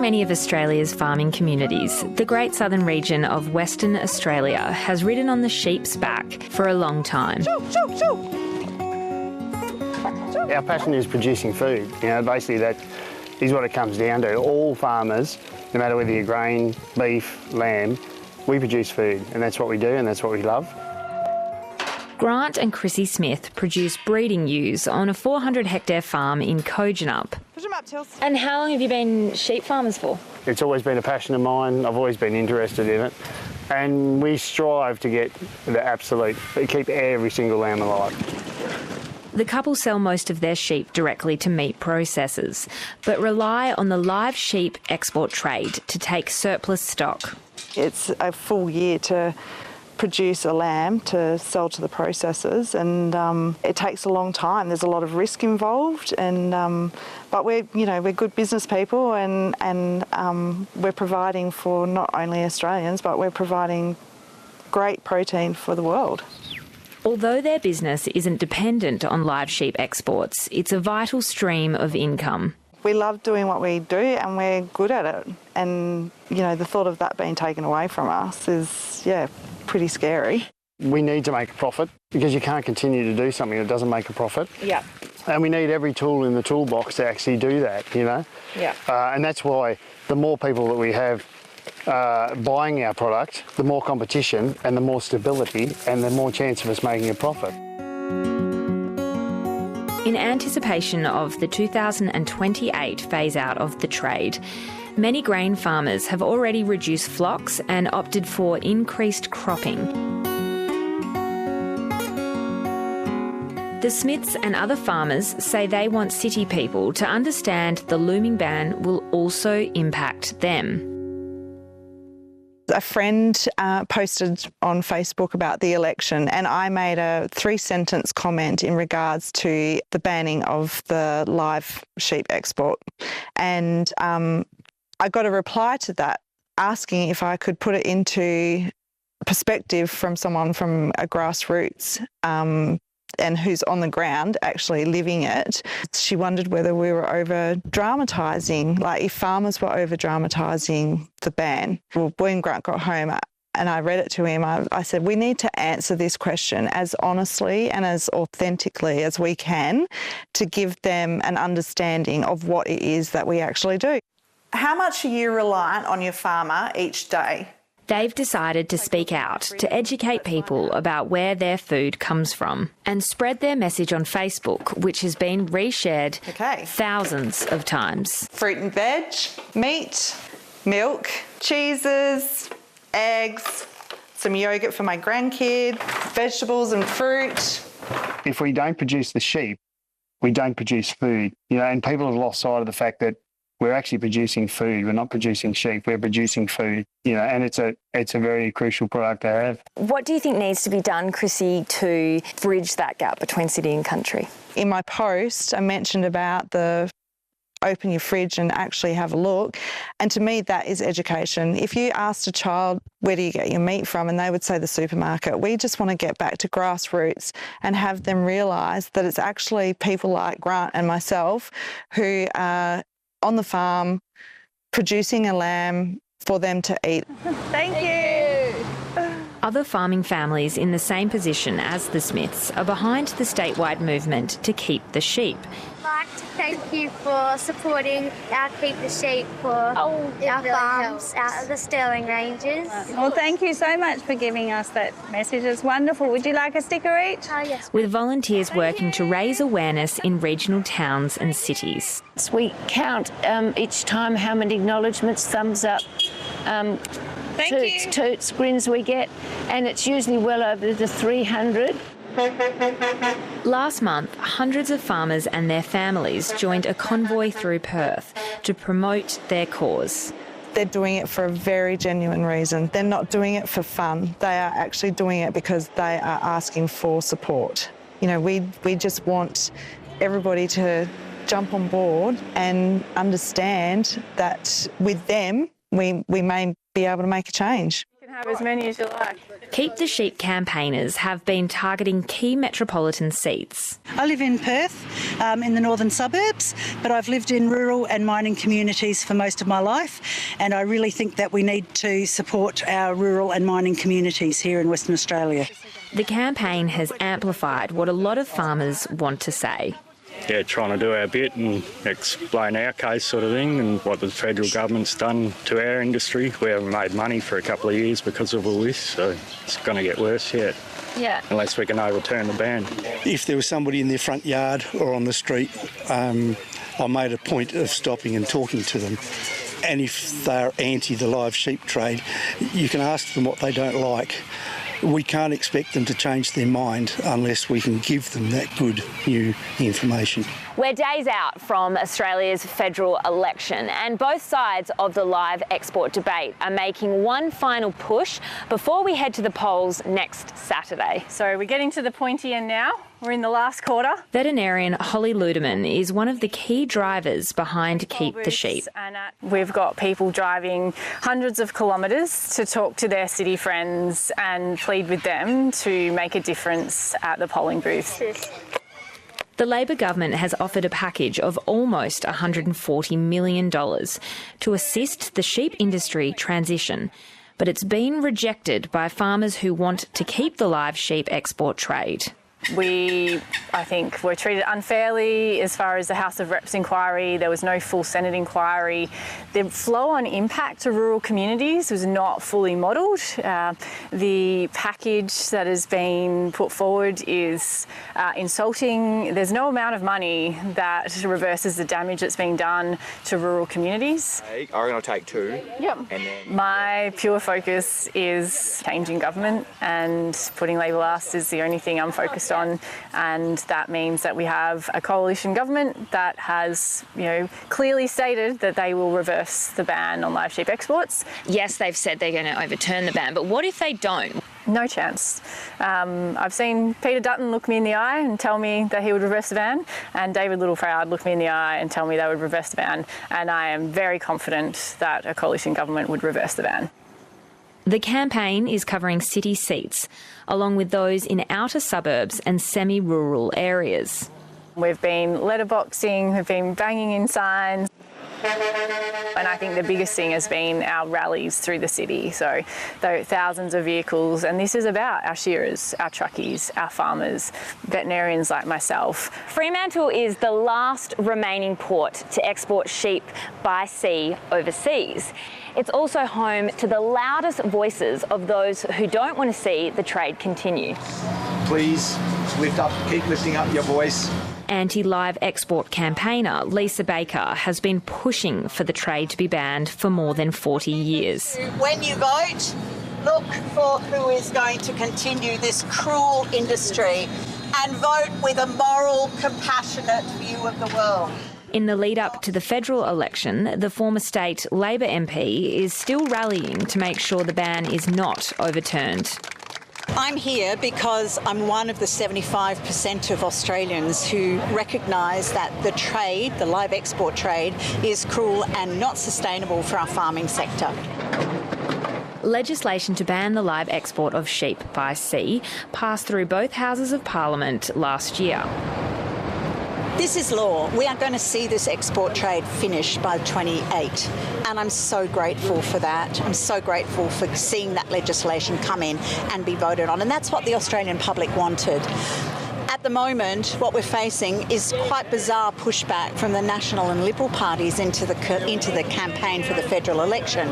many of Australia's farming communities, the Great Southern region of Western Australia has ridden on the sheep's back for a long time. Our passion is producing food. Basically that is what it comes down to. All farmers, no matter whether you're grain, beef, lamb, we produce food, and that's what we do and that's what we love. Grant and Chrissy Smith produce breeding ewes on a 400-hectare farm in Kojonup. Push them up, Tils. And how long have you been sheep farmers for? It's always been a passion of mine. I've always been interested in it. And we strive to get the absolute, keep every single lamb alive. The couple sell most of their sheep directly to meat processors, but rely on the live sheep export trade to take surplus stock. It's a full year to produce a lamb to sell to the processors, and it takes a long time. There's a lot of risk involved, and but we're good business people, and we're providing for not only Australians, but we're providing great protein for the world. Although their business isn't dependent on live sheep exports, it's a vital stream of income. We love doing what we do and we're good at it. And, the thought of that being taken away from us is, pretty scary. We need to make a profit because you can't continue to do something that doesn't make a profit. Yeah. And we need every tool in the toolbox to actually do that, Yeah. And that's why the more people that we have buying our product, the more competition and the more stability and the more chance of us making a profit. In anticipation of the 2028 phase-out of the trade, many grain farmers have already reduced flocks and opted for increased cropping. The Smiths and other farmers say they want city people to understand the looming ban will also impact them. A friend posted on Facebook about the election, and I made a 3-sentence comment in regards to the banning of the live sheep export. And I got a reply to that asking if I could put it into perspective from someone from a grassroots and who's on the ground actually living it. She wondered whether we were over-dramatising, like if farmers were over-dramatising the ban. Well, when Grant got home and I read it to him, I said, we need to answer this question as honestly and as authentically as we can to give them an understanding of what it is that we actually do. How much are you reliant on your farmer each day? They've decided to speak out to educate people about where their food comes from and spread their message on Facebook, which has been reshared thousands of times. Fruit and veg, meat, milk, cheeses, eggs, some yogurt for my grandkid, vegetables and fruit. If we don't produce the sheep, we don't produce food, and people have lost sight of the fact that we're actually producing food. We're not producing sheep, we're producing food, and it's a very crucial product to have. What do you think needs to be done, Chrissy, to bridge that gap between city and country? In my post, I mentioned about the open your fridge and actually have a look. And to me, that is education. If you asked a child, where do you get your meat from? And they would say the supermarket. We just want to get back to grassroots and have them realise that it's actually people like Grant and myself who are on the farm producing a lamb for them to eat. Thank you. Other farming families in the same position as the Smiths are behind the statewide movement to keep the sheep. I'd like to thank you for supporting our Keep the Sheep for our farms out of the Stirling Ranges. Well, thank you so much for giving us that message. It's wonderful. Would you like a sticker each? Yes. With volunteers working to raise awareness in regional towns and cities. We count each time how many acknowledgements, thumbs up, toots, grins we get, and it's usually well over the 300. Last month, hundreds of farmers and their families joined a convoy through Perth to promote their cause. They're doing it for a very genuine reason. They're not doing it for fun. They are actually doing it because they are asking for support. We just want everybody to jump on board and understand that with them, we may be able to make a change. You can have as many as you like. Keep the Sheep campaigners have been targeting key metropolitan seats. I live in Perth, in the northern suburbs, but I've lived in rural and mining communities for most of my life, and I really think that we need to support our rural and mining communities here in Western Australia. The campaign has amplified what a lot of farmers want to say. Yeah, trying to do our bit and explain our case sort of thing and what the federal government's done to our industry. We haven't made money for a couple of years because of all this, so it's going to get worse yet. Yeah. Unless we can overturn the ban. If there was somebody in their front yard or on the street, I made a point of stopping and talking to them. And if they're anti the live sheep trade, you can ask them what they don't like. We can't expect them to change their mind unless we can give them that good new information. We're days out from Australia's federal election, and both sides of the live export debate are making one final push before we head to the polls next Saturday. So we're getting to the pointy end now. We're in the last quarter. Veterinarian Holly Ludeman is one of the key drivers behind Keep the Sheep. We've got people driving hundreds of kilometres to talk to their city friends and plead with them to make a difference at the polling booth. The Labor government has offered a package of almost $140 million to assist the sheep industry transition, but it's been rejected by farmers who want to keep the live sheep export trade. I think, were treated unfairly as far as the House of Reps inquiry. There was no full Senate inquiry. The flow-on impact to rural communities was not fully modelled. The package that has been put forward is insulting. There's no amount of money that reverses the damage that's being done to rural communities. I'm going to take two. Yep. And then my pure focus is changing government, and putting Labor last is the only thing I'm focused on, and that means that we have a coalition government that has, clearly stated that they will reverse the ban on live sheep exports. Yes, they've said they're going to overturn the ban, but what if they don't? No chance. I've seen Peter Dutton look me in the eye and tell me that he would reverse the ban, and David Littleproud look me in the eye and tell me they would reverse the ban, and I am very confident that a coalition government would reverse the ban. The campaign is covering city seats, along with those in outer suburbs and semi-rural areas. We've been letterboxing, we've been banging in signs. And I think the biggest thing has been our rallies through the city. So thousands of vehicles, and this is about our shearers, our truckies, our farmers, veterinarians like myself. Fremantle is the last remaining port to export sheep by sea overseas. It's also home to the loudest voices of those who don't want to see the trade continue. please keep lifting up your voice. Anti-live export campaigner Lisa Baker has been pushing for the trade to be banned for more than 40 years. When you vote, look for who is going to continue this cruel industry and vote with a moral, compassionate view of the world. In the lead up to the federal election, the former state Labor MP is still rallying to make sure the ban is not overturned. I'm here because I'm one of the 75% of Australians who recognise that the trade, the live export trade, is cruel and not sustainable for our farming sector. Legislation to ban the live export of sheep by sea passed through both Houses of Parliament last year. This is law. We are going to see this export trade finish by 28, and I'm so grateful for that. I'm so grateful for seeing that legislation come in and be voted on, and that's what the Australian public wanted. At the moment, what we're facing is quite bizarre pushback from the National and Liberal parties into the campaign for the federal election.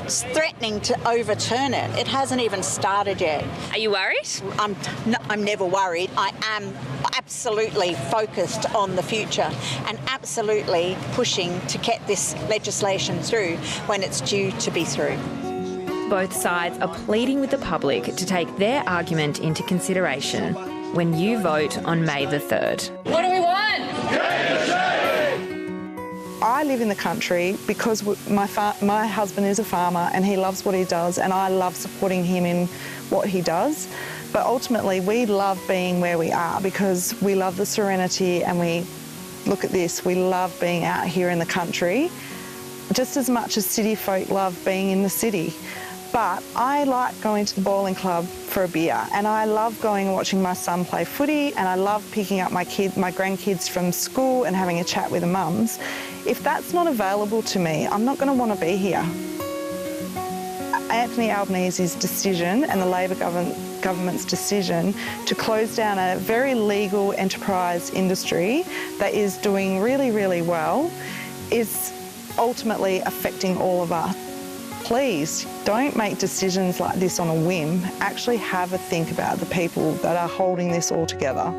It's threatening to overturn it. It hasn't even started yet. Are you worried? I'm never worried. I am absolutely focused on the future and absolutely pushing to get this legislation through when it's due to be through. Both sides are pleading with the public to take their argument into consideration when you vote on May the 3rd. What do we want? I live in the country because my husband is a farmer and he loves what he does, and I love supporting him in what he does. But ultimately, we love being where we are because we love the serenity, and we love being out here in the country just as much as city folk love being in the city. But I like going to the bowling club for a beer, and I love going and watching my son play footy, and I love picking up my grandkids from school and having a chat with the mums. If that's not available to me, I'm not going to want to be here. Anthony Albanese's decision and the Labor government's decision to close down a very legal enterprise industry that is doing really, really well is ultimately affecting all of us. Please don't make decisions like this on a whim. Actually have a think about the people that are holding this all together.